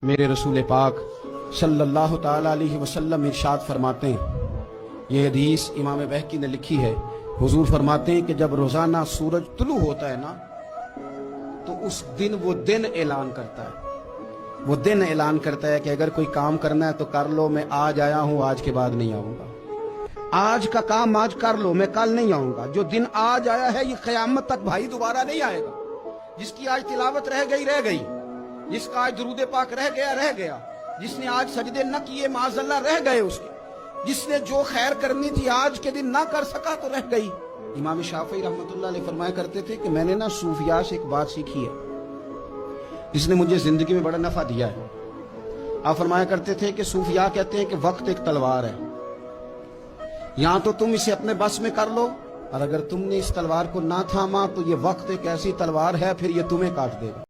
मेरे रसूल पाक सल्लल्लाहु ताला अलैहि वसल्लम इरशाद फरमाते हैं, ये हदीस इमाम बहकी ने लिखी है। हुजूर फरमाते हैं कि जब रोजाना सूरज तुलू होता है ना, तो उस दिन वो दिन ऐलान करता है, वो दिन ऐलान करता है कि अगर कोई काम करना है तो कर लो, मैं आज आया हूं, आज के बाद नहीं आऊंगा। आज का काम आज कर लो, मैं कल नहीं आऊंगा। जो दिन आज आया है ये क़यामत तक भाई दोबारा नहीं आएगा। जिसकी आज तिलावत रह गई, जिसका आज दुरूद पाक रह गया, जिसने आज सजदे न किए माज़अल्लाह रह गए उसके, जिसने जो खैर करनी थी आज के दिन ना कर सका तो रह गई। इमाम शाफी रहमतुल्लाह अलैह फरमाया करते थे कि मैंने ना सूफिया से एक बात सीखी है जिसने मुझे जिंदगी में बड़ा नफा दिया है। आप फरमाया करते थे कि सूफिया कहते हैं कि वक्त एक तलवार है, या तो तुम इसे अपने बस में कर लो, और अगर तुमने इस तलवार को ना थामा तो ये वक्त एक ऐसी तलवार है फिर ये तुम्हें काट देगा।